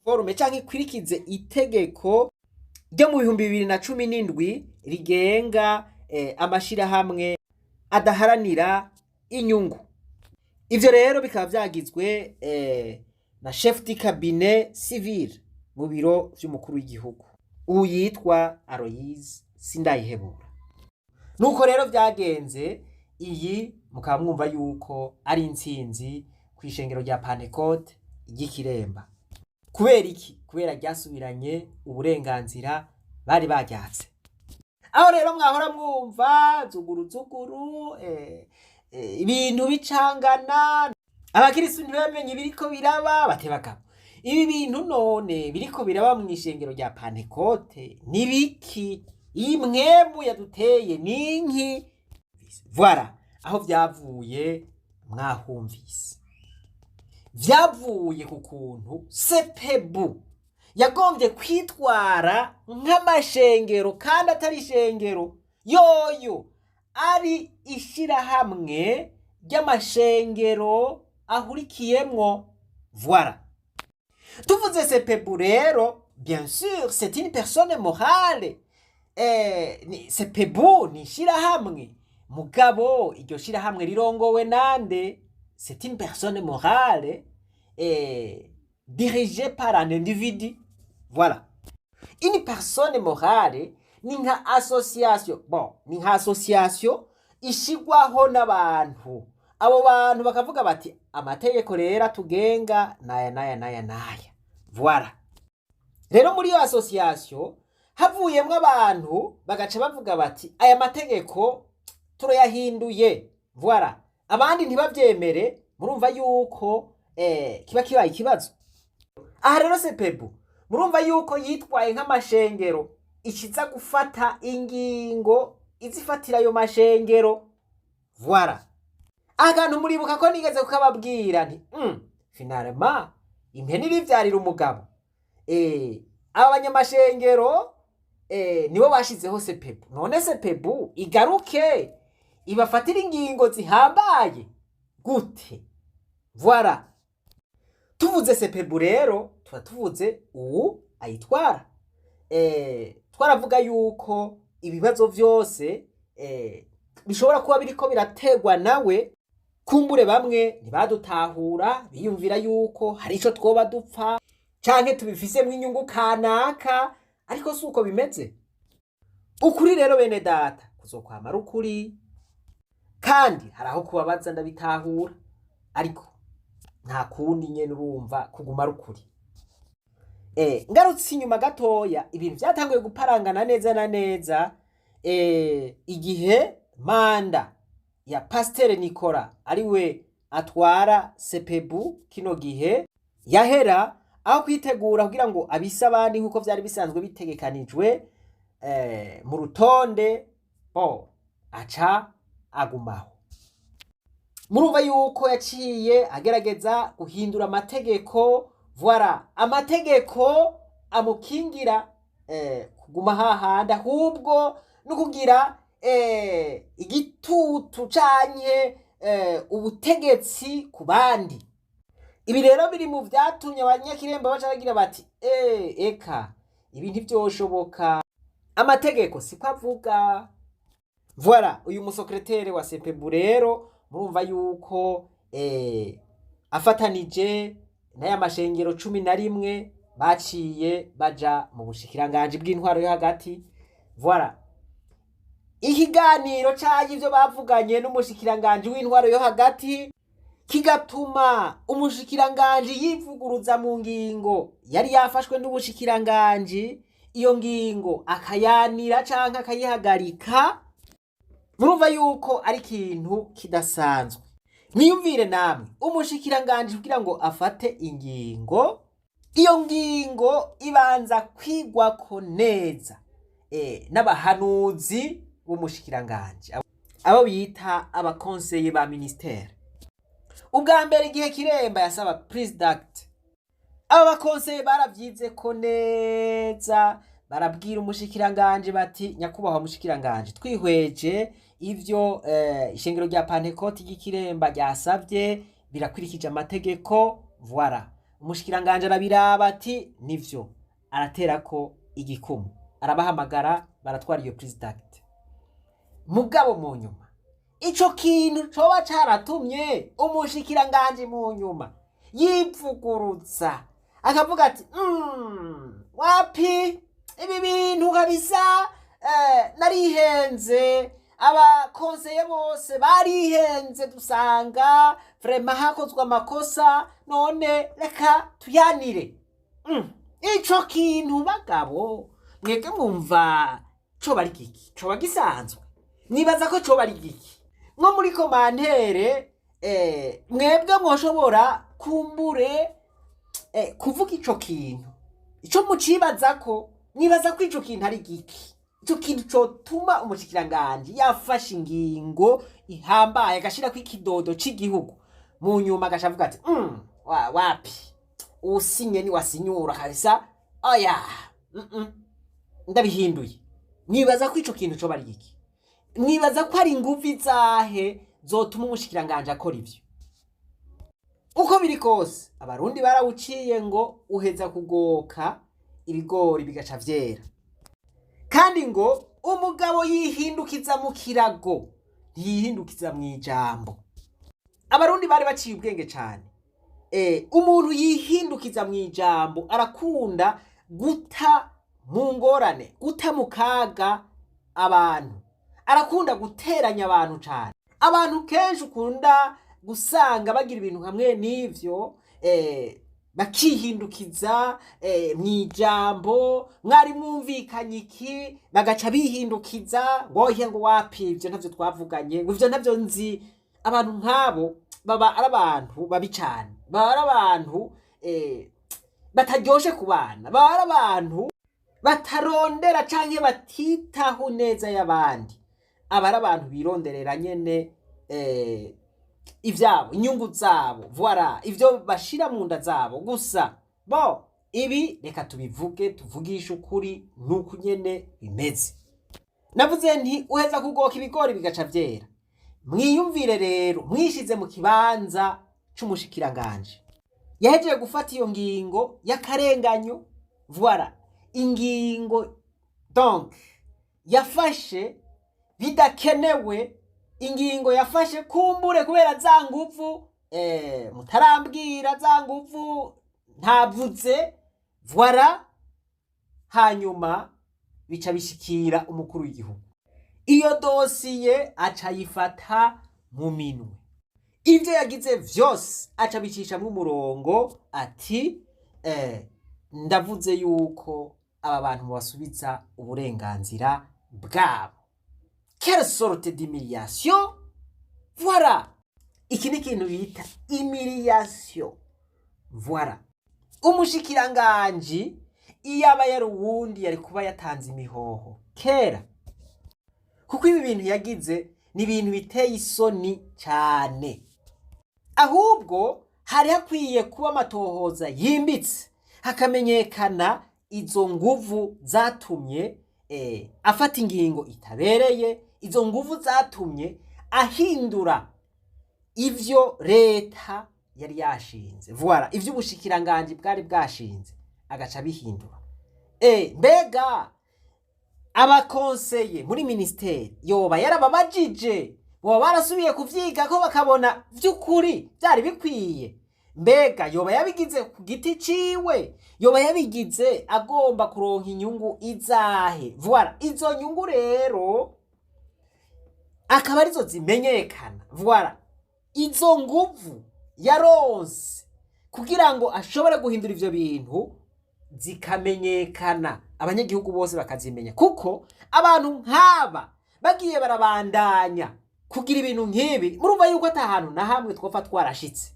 forume canke ikwirikize itegeko ryo mu 2017 rigenga amashirahamwe adaharanira inyungu. Ivyo rero bikaba vyagizwe na chef du cabinet civil mu biro vy'umukuru w'igihugu ubu yitwa Aloys Sindayihebura. Nuko rero vyagenze, iyi mukaba mwumva yuko ari intsinzi kw'ishengero rya Pentecote ry'Ikiremba. Kubera iki? Kubera ryasubiranye uburenganzira bari baryatse. Aho rero mwahora mwumva zuguru ibintu bicangana, abakristo ntibamenye biriko biraba batebagabo. Ibi bintu none biriko biraba mu ishengero rya Pentecote nibiki? Imwemu yaduteye ninki? Voilà, aho vyavuye mwahumvise. Vyavuye ku kuntu sepebu yagombye kwitwara nk'amashengero kandi atari ishengero. Yoyo ari ishirahamwe ry'amashengero ahurikiyemwo. Voilà. Tuvuze sepebu rero, bien sûr, c'est une personne morale. Sepebu ni ishirahamwe. Mugabo iryo shirahamwe rirongowe nande? C'est une personne morale dirigée par un individu. Voilà. Une personne morale ni nka association. Bon, ni nka association ishigwaho n'abantu. Abo bantu bakavuga bati amategeko rero tugenga naya. Voilà. Rero muri iyo association havuyemwo abantu bagaca bavuga bati aya mategeko turayahinduye. Voilà. Abandi ntibavyemere, murumva yuko kiba kibaye ikibazo. Aha rero sepebu murumva yuko yitwaye nk'amashengero ikiza gufata ingingo izifatira ayo mashengero. Voilà. Akantu muribuka ko nigeze kukababwira nti finalement impene irivyarira umugabo. Aba banyamashengero nibo bashizeho sepebu. None sepebu igaruke ibafatira ingingo zihambaye gute? Voilà. Tuvuze sepebu rero tuba tuvuze uwu ayitwara. Twaravuga yuko ibibazo vyose bishobora kuba biriko birategwa nawe. Kumbure bamwe ntibadutahura, biyumvira yuko hari ico twoba dupfa canke tubifisemwo inyungu kanaka, ariko suko bimeze. Ukuri rero bene data kuzokwamara ukuri, kandi haraho kubabaza ndabitahura, ariko nta kundi nyene urumva kuguma rukuri. Ngarutse inyuma gatoya, ibintu vyatanguye guparangana neza na neza igihe manda ya Pasteur Nicola ariwe atwara sepebu kino gihe yahera, aho kwitegura kugira ngo abise abandi nkuko vyari bisanzwe bitegekanijwe mu rutonde, aca agumaho. Murumva yuko yaciye agerageza guhindura amategeko. Voilà, amategeko amukingira kuguma hahandi, ahubwo no kugira igitutu canke ubutegetsi ku bandi. Ibi rero biri mu vyatumye abanyakiremba baca bagira bati eka ibi ntivyoshoboka, amategeko siko avuga. Voilà, uyu musekreteri wa sepebu rero murumva yuko afatanije n'aya mashengero 11 baciye baja mu bushikiranganji bw'intwaro yo hagati. Voilà. Ikiganiro caje ivyo bavuganye n'umushikiranganji w'intwaro yo hagati kigatuma umushikiranganji yivuguruza mu ngingo yari yafashwe n'ubushikiranganji, iyo ngingo akayanira canke akayihagarika. Murumva yuko ari ikintu kidasanzwe. Niyumvire namwe umushikiranganji kugira ngo afate ingingo, iyo ngingo ibanza kwigwako neza n'abahanuzi b'umushikiranganji, abo bita abakonseye ba ministere. Ubwa mbere igihe Kiremba yasaba president, abo bakonseye baravyize ko neza, barabwira umushikiranganji bati nyakubahwa mushikiranganje, twihweje ivyo ishengero rya Pentecote ry'Ikiremba ryasavye birakwirikije amategeko. Voilà. umushikiranganje arabiraba ati nivyo, araterako igikumu, arabahamagara baratwara iyo prise d'acte. Mugabo mu nyuma ico kintu coba caratumye umushikiranganje mu nyuma yipfugurutsa akavuga ati wapi ibi bintu kabisa, narihenze, abakonseye bose barihenze, dusanga vraiment hakozwe amakosa, none reka tuyanire. Ico kintu bagabo mwebwe mwumva coba ari giki? Coba gisanzwe? Nibaza ko coba ari giki? Nko muri komantere mwebwe mwoshobora kumbure kuvuga ico kintu, ico mucibaza ko, nibaza ko ico kintu ari giki? Ico kintu cotuma umushikiranganje yafashe ingingo ihambaye agashira ku ikidodo c'igihugu, mu nyuma agashavuga ati wapi usinye ni wasinyura kabisa, oya ndabihinduye. Nibaza ko ico kintu coba ari giki? Nibaza ko ari inguvu zahe zotuma umushikiranganje akora ivyo? Uko biri kose abarundi barawuciye ngo uheza kugoka ibigori bigaca vyera, kandi ngo umugabo yihindukiza mu kirago ntiyihindukiza mu ijambo. Abarundi bari baciye ubwenge cane. Umuntu yihindukiza mu ijambo arakunda guta mu ngorane, guta mu kaga abantu, arakunda guteranya abantu cane. Abantu kenshi ukunda gusanga bagira ibintu hamwe n'ivyo, bakihindukiza mu ijambo, mwari mwumvikanye iki bagaca bihindukiza ngo oya ngo wapi ivyo ntavyo twavuganye, ngo ivyo ntavyo nzi. Abantu nk'abo baba ari abantu babi cane, baba ari abantu bataryoshe kubana, baba ari abantu batarondera canke batitaho neza y'abandi, aba ari abantu bironderera nyene ivyabo, inyungu zabo, voilà, ivyo bashira mu nda zabo gusa. Bo ibi reka tubivuge, tuvugisha ukuri nuko nyene bimeze. Navuze nti uheza kugoka ibigori bigaca vyera. Mwiyumvire rero, mwishize mu kibanza c'umushikiranganje yahejeje gufata iyo ngingo y'akarenganyo, voilà, ingingo donc yafashe bidakenewe, ingingo yafashe kumbure kubera za nguvu mutarambwira, za nguvu ntavuze, voilà, hanyuma bica bishikira umukuru w'igihugu. Iyo dosiye aca yifata mu minwe, ivyo yagize vyose aca bicisha mu murongo ati ndavuze yuko aba bantu basubiza uburenganzira bwabo. Quelle sorte d'humiliation? Voilà, iki ni kintu bita humiliation. Voilà, umushikiranganje iyaba yari uwundi yari kuba yatanze imihoho kera, kuko ibi bintu yagize ni ibintu biteye isoni cyane. Ahubwo hari hakwiye kuba amatohoza yimbitse, hakamenyekana izo nguvu zatumye afata ingingo itabereye, izo nguvu zatumye ahindura ivyo leta yari yashinze, voilà, ivyo ubushikiranganje bwari bwashinze agaca bihindura. Mbega abakonseye muri ministeri yoba yarababajije, boba barasubiye kuvyiga ko bakabona vy'ukuri byari bikwiye? Mbega yoba yabigize ku giti ciwe, yoba yabigize agomba kuronka inyungu izahe? Voilà, izo nyungu rero akaba arizo zimenyekana. Voilà, izo nguvu yaronse kugira ngo ashobore guhindura ivyo bintu zikamenyekana, abanyagihugu bose bakazimenya. Kuko abantu nk'aba bagiye barabandanya kugira ibintu nk'ibi, murumva yuko atahantu na hamwe twofa twarashitse.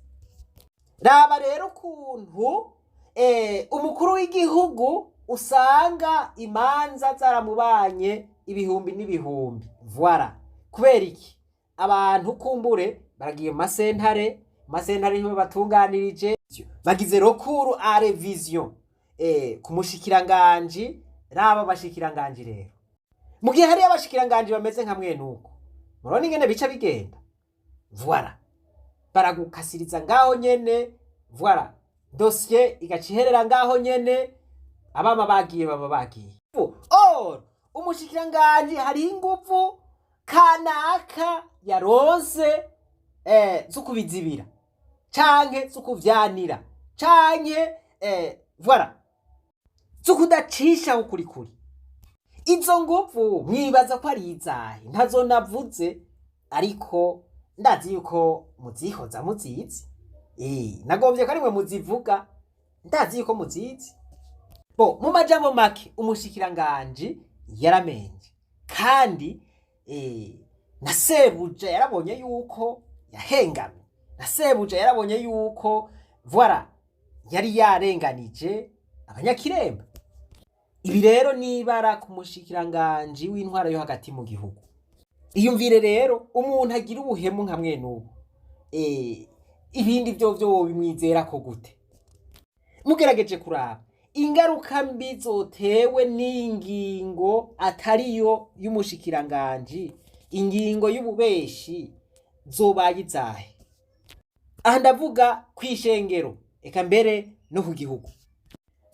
Raba rero kuntu umukuru w'igihugu usanga imanza zaramubanye ibihumbi n'ibihumbi. Voilà, kubera iki? Abantu kumbure baragiye mu masentare niho batunganirije, bagize recours à révision kumushikiranganje. Raba bashikiranganje rero, mu gihe hari abashikiranganje bameze nka mwene uko, murone ingene bica bigenda. Voilà, baragukasiriza ngaho nyene, voilà, dosiye igaciherera ngaho nyene abama bagiye baba bagiye. Umushikiranganji hari ingufu kanaka yaronse zukubizibira canke zukuvyanira canke voilà zukudacisha ukuri kuri. Izo ngufu mwibaza ko ari izahe? Ntazo navuze, ariko ndazi yuko muzihoza muzizi. Nagombye ko ari mwe muzivuga, ndazi yuko muzizi. Mu majambo make umushikiranganji yaramenje, kandi na sebuja yarabonye yuko yahengamye, na sebuja yarabonye yuko voilà yari yarenganije abanyakiremba. Ibi rero nibara ku mushikiranganji w'intwara yo hagati mu gihugu. Iyumvire rero umuntu agira ubuhemu nka mwene ubu, ibindi byo bimwizera ko gute? Mugerageje kuraba ingaruka mbi zotewe n'ingingo atariyo y'umushikiranganji, ingingo y'ububeshi zobaye izahe? Aha ndavuga kwishengero, eka mbere no ku gihugu.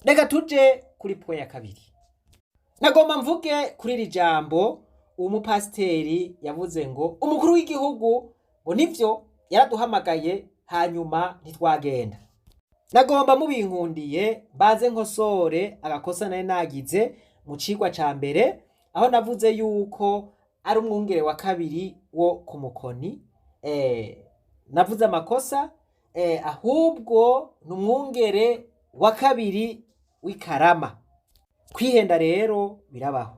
Reka tuje kuri point ya kabiri. Nagomba mvuge kuri iri jambo umupasiteri yavuze ngo umukuru w'igihugu ngo nivyo yaraduhamagaye hanyuma ntitwagenda. Nagomba mubinkundiye baze nkosore agakosa nari nagize mu cigwa ca mbere, aho navuze yuko ari umwungere wa kabiri wo ku Mukoni. Navuze amakosa, ahubwo n'umwungere wa kabiri w'ikarama. Kwihenda rero birabaho,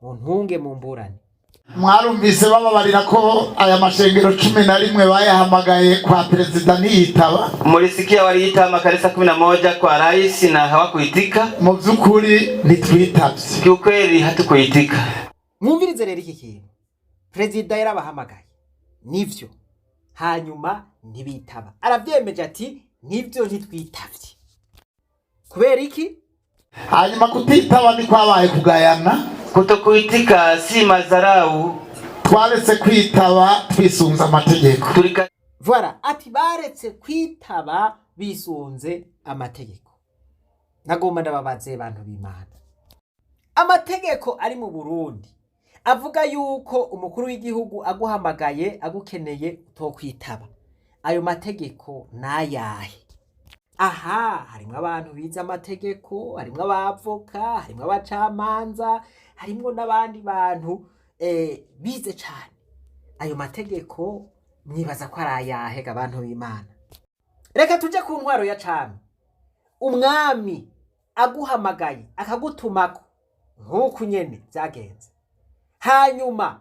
mu ntunge mu mburane. Mwarumvise bababarira ko aya mashengero 11 bayahamagaye kwa perezida ntiyitaba. Mulisikia waliita makanisa 11 kwa rais na hawakuitika. Mu byukuri ntitwitavye. Kiukweli hatukuitika. Mwumvirize rero iki kintu. Perezida yarabahamagaye, nivyo, hanyuma ntibitaba. Aravyemeje ati nivyo ntitwitavye. Kubera iki? Hanyuma kutitaba ni kwabaye kugayana. Kutokuitika si mazarau, twaretse kwitaba twisunze amategeko. Voilà, ati baretse kwitaba bisunze amategeko. Nagomba ndababaze bantu b'Imana. Amategeko ari mu Burundi avuga yuko umukuru w'igihugu aguhamagaye agukeneye utokwitaba. Ayo mategeko nayahe? Aha, harimwo abantu bize amategeko, harimwo abavoka, harimwo abacamanza, harimwo n'abandi bantu bize cyane. Ayo mategeko mwibaza ko ari ayahe abantu b'Imana? Reka tuje ku ntwaro ya cami. Umwami aguhamagaye akagutumako nk'uko nyene byagenze, hanyuma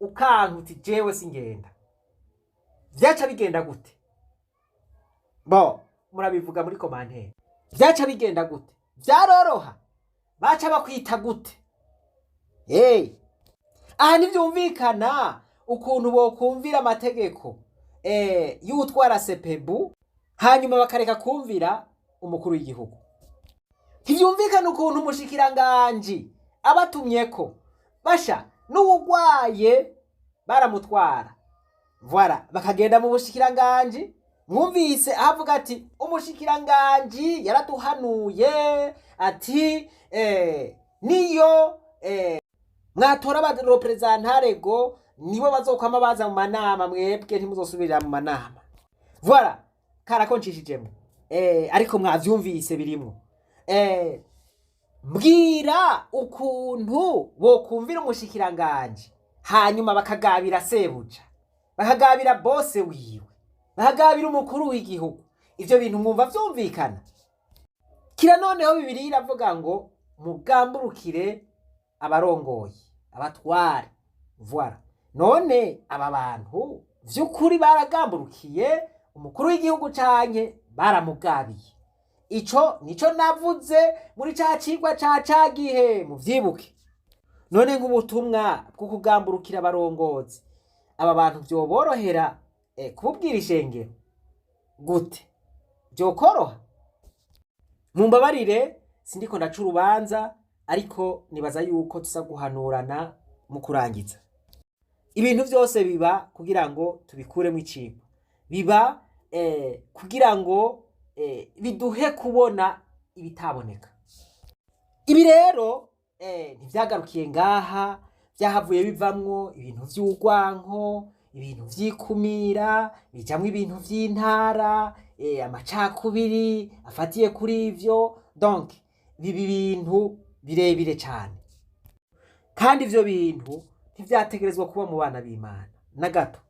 ukanka uti jewe singenda, vyaca bigenda gute? Murabivuga muri komanteri. Vyaca bigenda gute? Vyaroroha? Baca bakwita gute? Aha ntivyumvikana ukuntu bokumvira amategeko y'utwara sepebu hanyuma bakareka kumvira umukuru w'igihugu. Ntivyumvikana ukuntu umushikiranganji abatumyeko basha n'uwugwaye baramutwara, voilà, bakagenda mu bushikiranganji. Mwumvise avuga ati umushikiranganji yaratuhanuye ati niyo mwatora abarepresentantarego nibo bazokwama baza mu manama, mwebwe ntimuzosubirira mu manama. Voilà, karakonshishijemo. Ariko mwavyumvise birimwo. Mbwira ukuntu bokumvira umushikiranganji hanyuma bakagabira sebuja, bakagabira bose wiwe, bahagabira umukuru w'igihugu. Ivyo bintu mwumva vyumvikana? Kira noneho Bibiliya iravuga ngo mugamburukire abarongoye, abatware. Voilà. None aba bantu vy'ukuri baragamburukiye umukuru w'igihugu canke baramugabiye? Ico nico navuze muri ca cigwa ca gihe, muvyibuke. None nk'ubutumwa bwo kugamburukira abarongozi, aba bantu vyoborohera kububwira ishengero gute? Vyokoroha? Mumbabarire sindiko ndaca urubanza, ariko nibaza yuko tuza guhanurana mu kurangiza. Ibintu vyose biba kugira ngo tubikuremo icigwa, biba kugira ngo biduhe kubona ibitaboneka. Ibi rero ntivyagarukiye ngaha, vyahavuye bivamwo ibintu vy'urwanko, ibintu vy'ikumira, bijamwo ibintu vy'intara, amacakubiri afatiye kuri ivyo. Donc bibi bintu birebire cane, kandi ivyo bintu ntivyategerezwa kuba mu bana b'Imana na gato.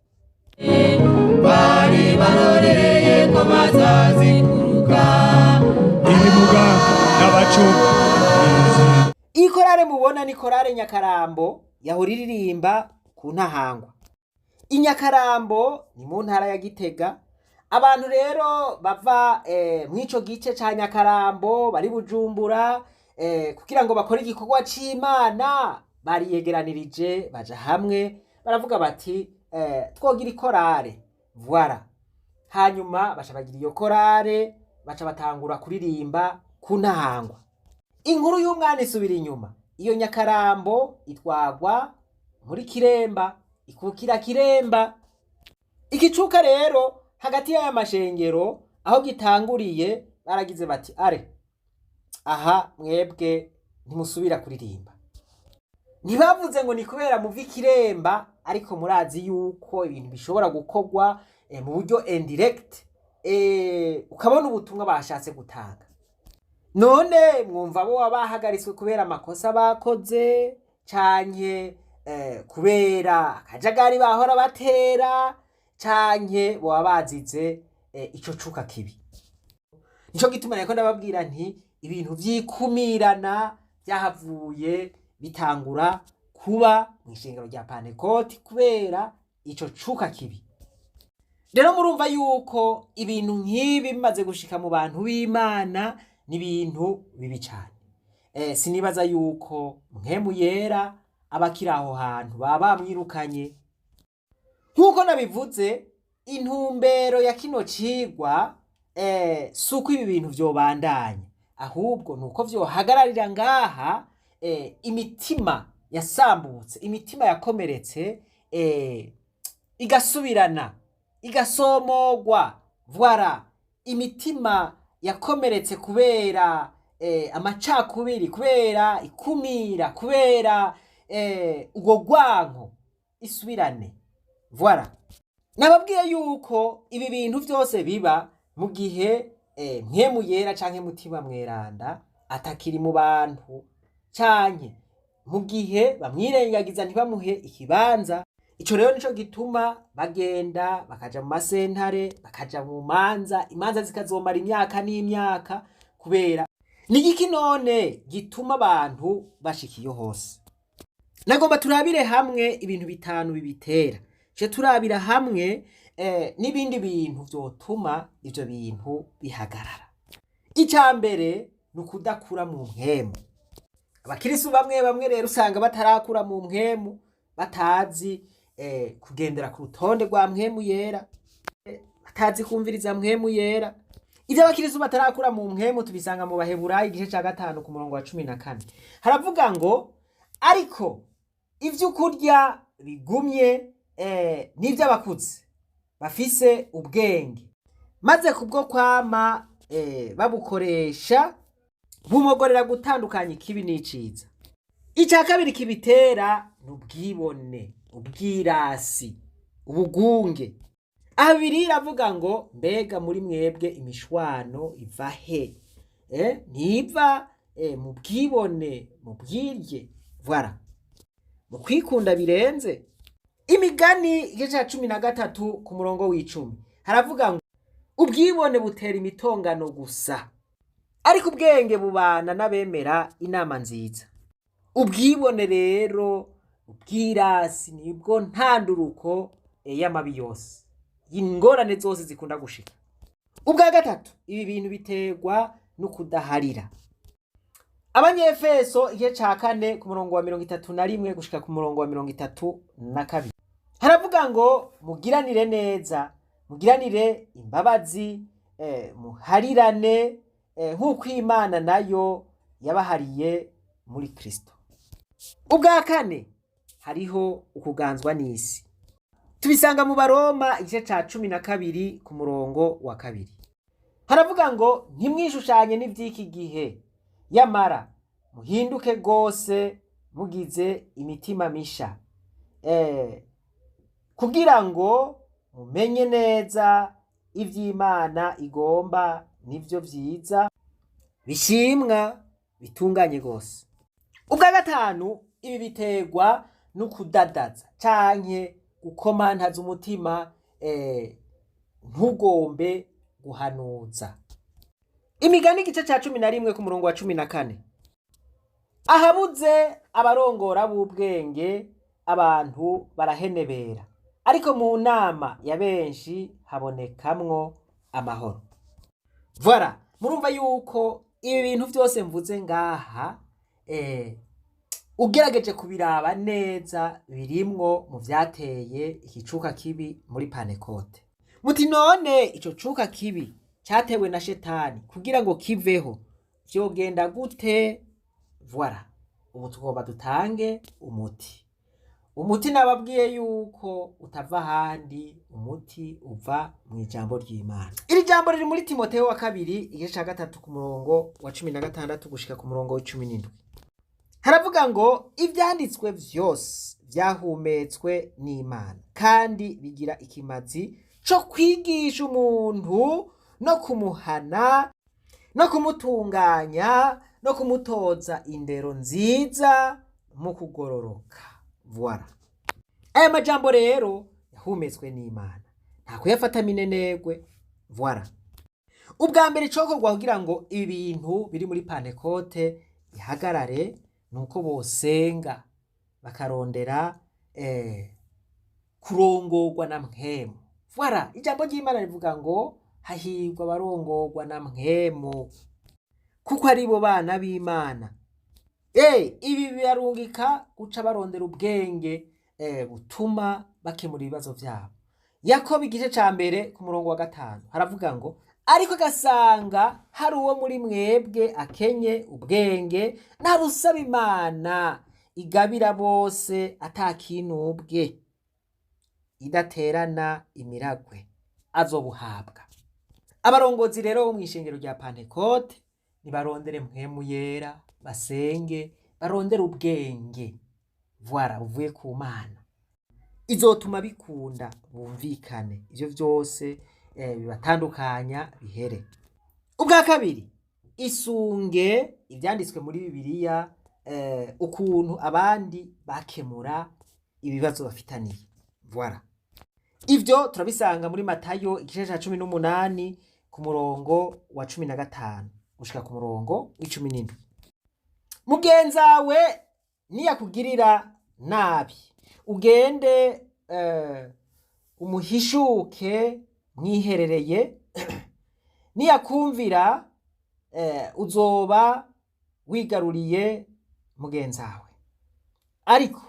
Bari barorereye ko bazazikuruka ibimuga n'abacunguzi. Iyi korale mubona ni korale Nyakarambo yahora iririmba ku Ntahangwa. I Nyakarambo ni mu ntara ya Gitega. Abantu rero bava mw'ico gice ca Nyakarambo bari Bujumbura kugira ngo bakore igikorwa c'Imana, bariyegeranirije baja hamwe baravuga bati twogira ikorale. Voilà. Hanyuma baca bagira iyo korale, baca batangura kuririmba ku Ntahangwa. Inkuru y'umwana isubira inyuma. Iyo Nyakarambo itwagwa muri Kiremba, ikukira Kiremba. Igicuka rero hagati y'aya mashengero aho gitanguriye baragize bati aha mwebwe ntimusubira kuririmba. Ntibavuze ngo ni kubera muvi Kiremba, ariko murazi yuko ibintu bishobora gukorwa mu buryo indirect, ukabona ubutumwa bashatse gutanga. None mwumva bo abahagariswe kubera amakosa bakoze canke kubera akajagari bahora batera, canke bo abazize ico cuka kibi. Nico gituma nako ndababwira nti ibintu vy'ikumirana vyahavuye bitangura kuba mw'ishengero rya Pentecote kubera ico cuka kibi. Rero murumva yuko ibintu nk'ibi bimaze gushika mu bantu b'Imana ni ibintu bibi cane. Sinibaza yuko Mpwemu Yera abakiri aho hantu baba bamwirukanye. Nkuko nabivuze, intumbero ya kino cigwa suko ibi bintu vyobandanya, ahubwo nuko vyohagararira ngaha, imitima yasambutse, imitima yakomeretse igasubirana, igasomogwa. Voilà. Imitima yakomeretse kubera amacakubiri, kubera ikumira, kubera ubwo rwanko, isubirane. Voilà. Nababwiye yuko ibi bintu vyose biba mu gihe Mpwemu Yera canke Mutima Mweranda atakiri mu bantu, canke mu gihe bamwirengagiza ntibamuhe ikibanza. Ico rero nico gituma bagenda bakaja mu masentare, bakaja mu manza, imanza zikazomara imyaka n'imyaka. Kubera ni iki none gituma abantu bashikiye hose? Nagomba turabire hamwe ibintu bitanu bibitera. Turabira hamwe n'ibindi bintu vyotuma ivyo bintu bihagarara. Icambere ni ukudakura mu mpwemu. Abakirisu bamwe rero usanga batarakura mu mpwemu, batazi kugendera ku rutonde rwa Mpwemu Yera, batazi kumviriza Mpwemu Yera. Ivyo abakirisu batarakura mu mpwemu tubisanga mu Baheburayo igice ca 5 ku murongo wa 14. Haravuga ngo ariko ivyo kurya bigumye n'ivyo abakuze bafise ubwenge, maze kubwo kwama babukoresha bumogorera gutandukanya ikibi n'iciza. Ica kabiri kibitera n'ubwibone, ubwirasi, ubugunge. Abiri iravuga ngo mbega muri mwebwe imishwano iva he? Ntiva mu bwibone, mu bwirye. Voilà. Mu kwikunda birenze. Imigani igice ca 13 ku murongo w'10 haravuga ngo ubwibone butera imitongano gusa, ariko ubwenge bubana n'abemera inama nziza. Ubwibone rero, ubwirasi nibwo ntanduruko y'amabi yose, ingorane zose zikunda gushika. Ubwa gatatu, ibi bintu biterwa no kudaharira. Abanyefeso igice ca 4 ku murongo wa 31 gushika ku murongo wa 32 haravuga ngo mugiranire neza, mugiranire imbabazi, muharirane nk'uko Imana nayo yabahariye muri Kristo. Ubwa kane, hariho ukuganzwa n'isi. Tubisanga mu Baroma igice ca 12 ku murongo wa 2. haravuga ngo ntimwishushanye n'ivy'iki gihe, yamara muhinduke rwose mugize imitima misha, kugira ngo mumenye neza ivy'Imana igomba nivyo vyiza bishimwa bitunganye rwose. Ubwa gatanu, ibi biterwa no kudadaza canke gukomantaza umutima, ntugombe guhanuza. Imigani igice ca 11 ku murongo wa 14. Ahabuze abarongora b'ubwenge abantu barahenebera, ariko mu nama ya benshi habonekamwo amahoro. Voilà, murumva yuko ibi bintu vyose mvuze ngaha ugerageje kubiraba neza birimwo mu vyateye ikicuka kibi muri Pantekote. Muti none ico cuka kibi cyatewe na shetani kugira ngo kiveho vyogenda gute? Voilà, ubu tugomba dutange umuti nababwiye yuko utava handi, umuti uva mu ijambo ry'Imana. Iri jambo riri muri Timoteyo wa kabiri igice ca 3 ku murongo wa 16 gushika ku murongo wa 17. Haravuga ngo ivyanditswe vyose vyahumetswe n'Imana kandi bigira ikimazi co kwigisha umuntu no kumuhana no kumutunganya no kumutoza indero nziza mu kugororoka. Voilà, aya majambo rero yahumetswe n'Imana, nta kuyafata minenegwe. Voilà, ubwa mbere cokorwa kugira ngo ibintu biri muri Pantekote bihagarare nuko bosenga bakarondera kurongorwa na mpwemu. Voilà, ijambo ry'Imana rivuga ngo hahirwa abarongorwa na mpwemu, kuko ari bo bana b'Imana. Ibi birarungika guca barondera ubwenge butuma bakemura ibibazo vyabo. Yakobo igice ca mbere ku murongo wa 5 haravuga ngo ariko gasanga hari uwo muri mwebwe akenye ubwenge ntarusaba Imana igabira bose atakinubwe idaterana imiragwe azobuhabwa. Abarongozi rero bo mw'ishengero rya Pantekote nibarondere mpwemu yera, basenge, barondere ubwenge voilà buvuye ku Mana, izotuma bikunda bumvikane, ivyo vyose bibatandukanya bihere. Ubwa kabiri, isunge ivyanditswe muri Bibiliya, ukuntu abandi bakemura ibibazo bafitaniye. Voilà, ivyo turabisanga muri Matayo igice ca 18 ku murongo wa 15 gushika ku murongo w'17. Mugenzawe niyakugirira nabi ugende umuhishuke mwiherereye, niyakumvira uzoba wigaruriye mugenzawe, ariko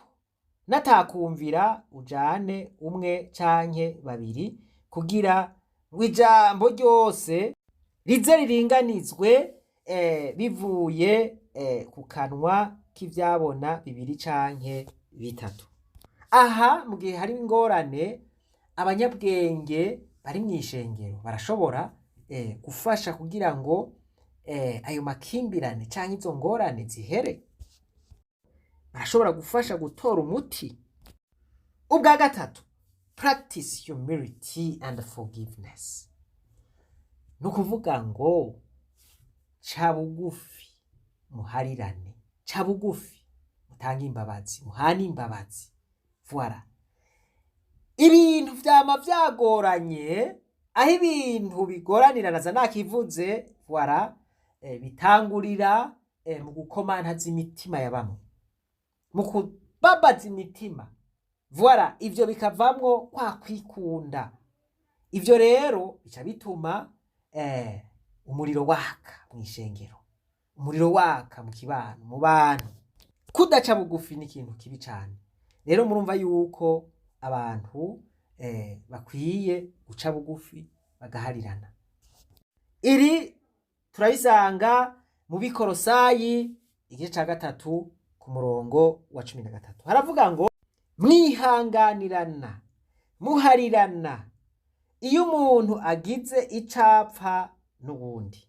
natakumvira ujane umwe canke babiri, kugira ngo ijambo ryose rize riringanizwe bivuye ku kanwa k'ivyabona bibiri canke bitatu. Aha mu gihe hari ingorane, abanyabwenge bari mw'ishengero barashobora gufasha kugira ngo ayo makimbirane canke izo ngorane zihere, barashobora gufasha gutora umuti. Ubwa gatatu, practice humility and forgiveness. Nukuvuga ngo ca bugufi muharirane, ca bugufi mutange imbabazi, muhane imbabazi. Voilà, ibintu vyama vyagoranye, aho ibintu bigoranirana nakivuze, voilà, bitangurira mu gukomantaza imitima ya bamwe, mu kubabaza imitima. Voilà, ivyo bikavamwo kwa kwikunda. Ivyo rero bica bituma umuriro waka mw'ishengero, umuriro waka mu kibano, mu bantu. Kudaca bugufi ni ikintu kibi cane. Rero murumva yuko abantu bakwiye guca bugufi bagaharirana. Iri turabisanga mu Bikorosayi igice ca 3 ku murongo wa 13. Haravuga ngo mwihanganirana, muharirana, iyo umuntu agize icapfa n'ubundi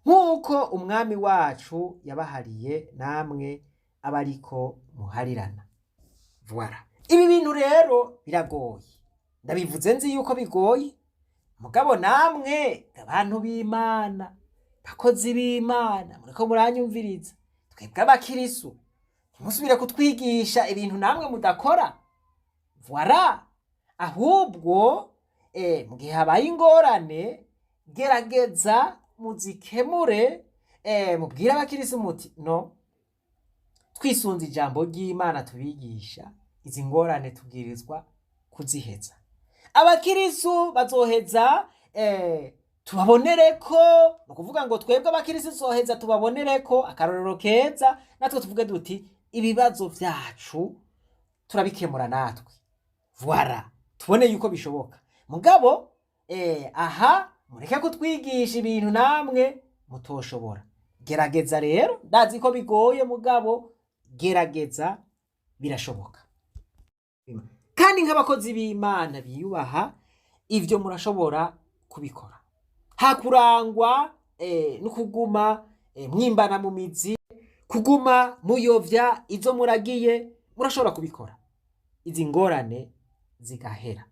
nk'uko umwami wacu yabahariye namwe aba ariko muharirana. Voilà. Ibi bintu rero biragoye, ndabivuze nzi yuko bigoye, mugabo namwe abantu b'Imana, bakozi b'Imana, muriko muranyumviriza, twebwe abakirisu ntimusubire kutwigisha ibintu namwe mudakora. Voilà. Ahubwo mu gihe habaye ingorane gerageza muzikemure, mubwire abakirisu muti no, twisunze ijambo ry'Imana tubigisha, izi ngorane tubwirizwa kuziheza. Abakirisu bazoheza tubabonereko, no kuvuga ngo twebwe abakirisu tuzoheza tubabonereko akarorero keza, natwe tuvuge duti ibibazo vyacu turabikemura natwe. Voilà, tubone yuko bishoboka. Mugabo aha mureke kutwigisha ibintu namwe mutoshobora. Gerageza rero, ndazi ko bigoye mugabo gerageza, birashoboka. Kandi nk'abakozi b'Imana biyubaha, ivyo murashobora kubikora. Hakurangwa no kuguma mwimbana mu mizi, kuguma muyovya izo muragiye, murashobora kubikora. Izi ngorane zigahera,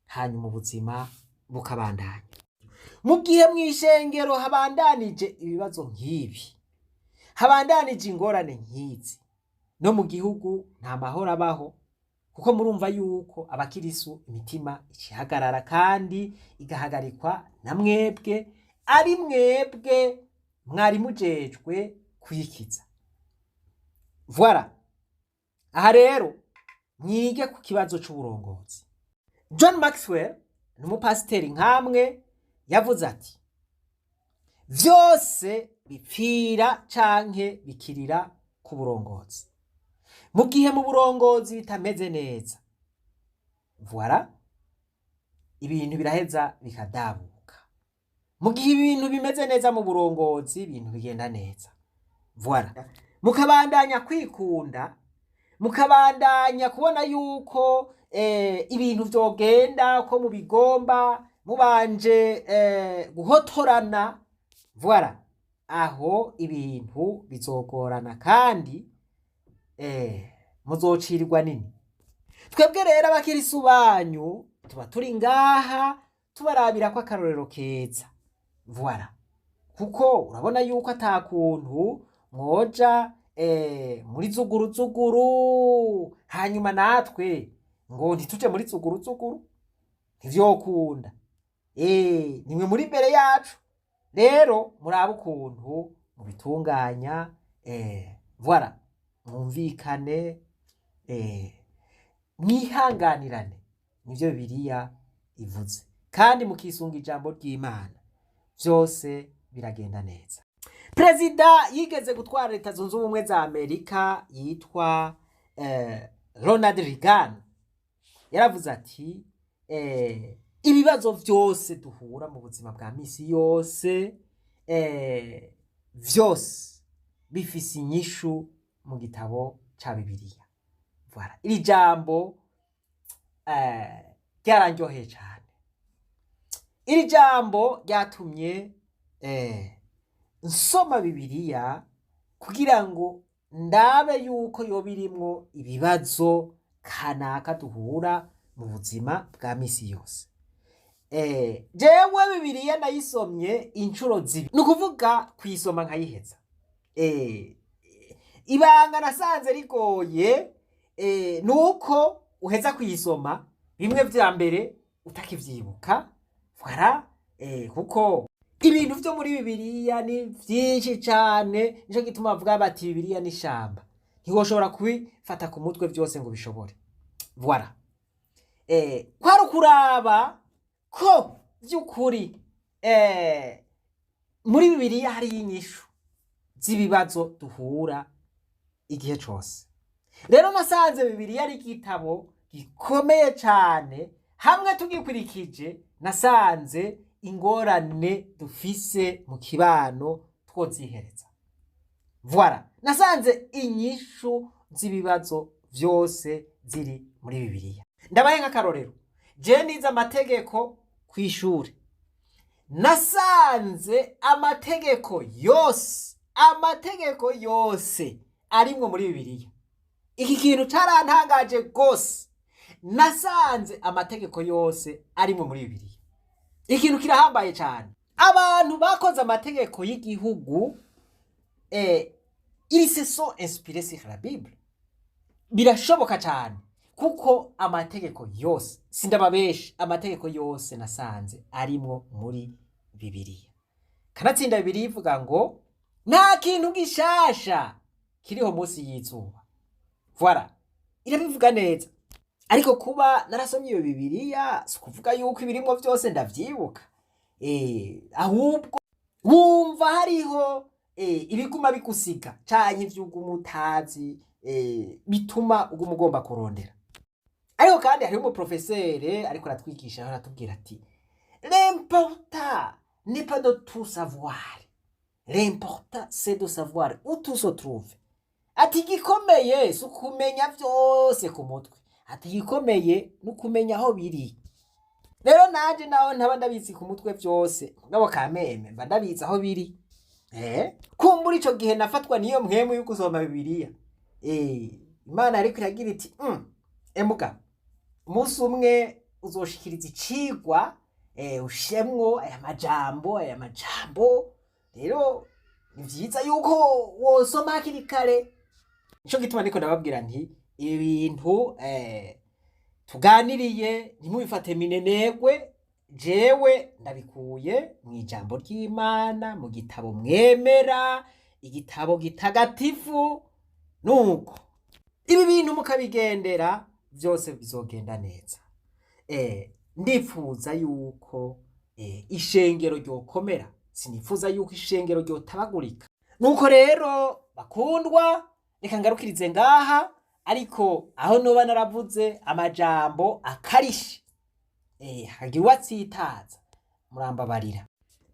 hanyuma ubuzima bukabandanya. Mu gihe mw'ishengero habandanije ibibazo nk'ibi, habandanije ingorane nk'izi, no mu gihugu nta mahoro abaho, kuko murumva yuko abakirisu imitima ikihagarara kandi igahagarikwa na mwebwe, ari mwebwe mwari mujejwe kuyikiza. Voilà. Aha rero mwige ku kibazo c'uburongozi. John Maxwell n'umupasiteri nkamwe yavuze ati vyose bipfira canke bikirira ku burongozi. Mu gihe mu burongozi bitameze neza, voilà, ibintu biraheza bikadabuka. Mu gihe ibintu bimeze neza mu burongozi, ibintu bigenda neza. Voilà. Mukabandanya kwikunda, mukabandanya kubona yuko ibintu vyogenda uko mubigomba, mubanje guhotorana. Voilà. Aho ibintu bizogorana kandi muzocirirwa nini. Twebwe rero abakirisu banyu tuba turi ngaha tubarabira ko akarorero keza. Voilà. Kuko urabona yuko atakuntu mwoja muri zuguru hanyuma natwe ngo ntituje muri zuguru ntivyokunda. Nimwe muri mbere yacu rero murabe ukuntu mubitunganya. Voilà. Mwumvikane, mwihanganirane, nivyo Bibiliya ivuze, kandi mukisunga ijambo ry'Imana, vyose biragenda neza. Perezida yigeze gutwara Leta Zunze Ubumwe za Amerika yitwa Ronald Reagan yaravuze ati ibibazo vyose duhura mu buzima bwa misi yose vyose bifise inyishu mu gitabo ca Bibiliya. Voilà. Iri jambo ryaranryoheye cyane. Iri jambo ryatumye nsoma Bibiliya kugira ngo ndabe yuko yoba irimwo ibibazo kanaka duhura mu buzima bwa misi yose. Jewe Bibiliya nayisomye incuro zibiri, nukuvuga kuyisoma nkayiheza. Ibanga nasanze rigoye nuko uheza kuyisoma bimwe vya mbere utakivyibuka. Voilà. Kuko ibintu vyo muri Bibiliya ni vyinshi cane, nico gituma bavuga bati Bibiliya ni shamba, ntiwoshobora kubifata ku mutwe vyose ngo bishobore. Voilà. Kwari kuraba ko vy'ukuri muri Bibiliya hari inyishu z'ibibazo duhura igihe cose. Rero nasanze Bibiliya ari igitabo gikomeye cane, hamwe tugikurikije nasanze ingorane dufise mu kibano twozihereza. Voilà. Nasanze inyishu z'ibibazo vyose ziri muri Bibiliya. Ndabaye nk'akarorero, je nize amategeko kw'ishure, nasanze amategeko yose arimwo muri Bibiliya. Iki kintu carantangaje gose, nasanze amategeko yose arimwo muri Bibiliya. Ikintu kirahambaye cyane. Abantu bakoze amategeko y'igihugu ils se sont inspirés sur la Bible. Birashoboka cyane kuko amategeko yose, sindababesha, amategeko yose nasanze arimwo muri Bibiliya. Kanatsinda Bibiliya ivuga ngo nta kintu gishasha kiriho munsi y'izuba. Voilà, irabivuga neza. Ariko kuba narasomye iyo Bibiliya si kuvuga yuko ibirimwo byose ndavyibuka. Ahubwo wumva hariho ibiguma bigusiga canke ivy'uguma utazi bituma uguma ugomba kurondera. Ariko kandi hariho umuprofesere ariko aratwigisha aratubwira ati l'important n'est pas de tout savoir, l'important c'est de savoir où tout se trouve. Ati igikomeye si ukumenya vyose ku mutwe, ati igikomeye ni ukumenya aho biri. Rero nanje naho ntaba ndabizi ku mutwe vyose, ngabo kameme mba ndabizi aho biri. Kumbura ico gihe nafatwa niyo mpwemu yo gusoma Bibiliya. Imana ariko iragira iti emuga umunsi umwe uzoshikiriza icigwa ushemwo aya majambo. Rero ni vyiza yuko wosoma hakiri kare. Nico gituma niko ndababwira nti ibintu tuganiriye ntimubifate minenegwe. Jewe ndabikuye mu ijambo ry'Imana, mu gitabo mwemera, igitabo gitagatifu. Nuko ibi bintu mukabigendera byose bizogenda neza. Ndifuza yuko ishengero ryokomera, sinifuza yuko ishengero ryotabagurika. Nuko rero bakundwa, reka ngarukirize ngaha, ariko aho noba naravuze amajambo akarishe hagira uwatsitaza murambabarira.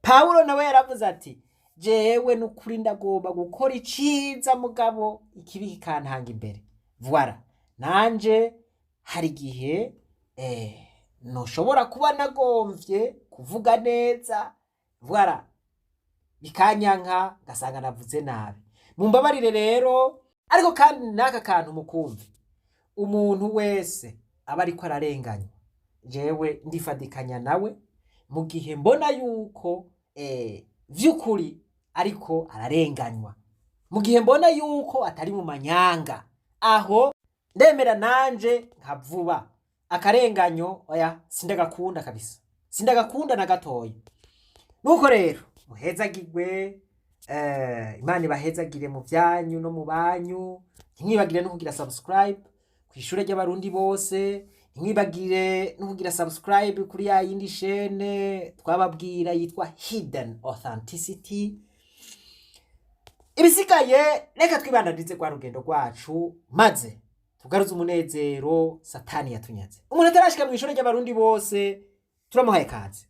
Pawulo nawe yaravuze ati jewe nukuri ndagomba gukora iciza mugabo ikibi kikantanga imbere. Voilà, nanje hari gihe noshobora kuba nagomvye kuvuga neza, voilà, bikanyanka gasanga navuze nabi. Mumbabarire rero, ariko kandi naka kantu mukumve, umuntu wese aba ariko ararenganywa, jewe ndifadikanya nawe mu gihe mbona yuko vy'ukuri ariko ararenganywa, mu gihe mbona yuko atari mu manyanga, aho ndemera nanje nkavuba. Akarenganyo oya sindagakunda kabisa, sindagakunda na gatoya. Nuko rero muhezagirwe, Imana ibahezagire mu byanyu no mu banyu. Ntimwibagire no kugira subscribe kw'ishure ry'abarundi bose, ntimwibagire no kugira subscribe kuri ya yindi chaîne twababwira yitwa Hidden Authenticity. Ibisigaye reka twibandanize kwa rugendo rwacu, maze tugaruze umunezero Satani yatunyaze. Umuntu atarashika mu ishure ry'abarundi bose turamuhaye kaze.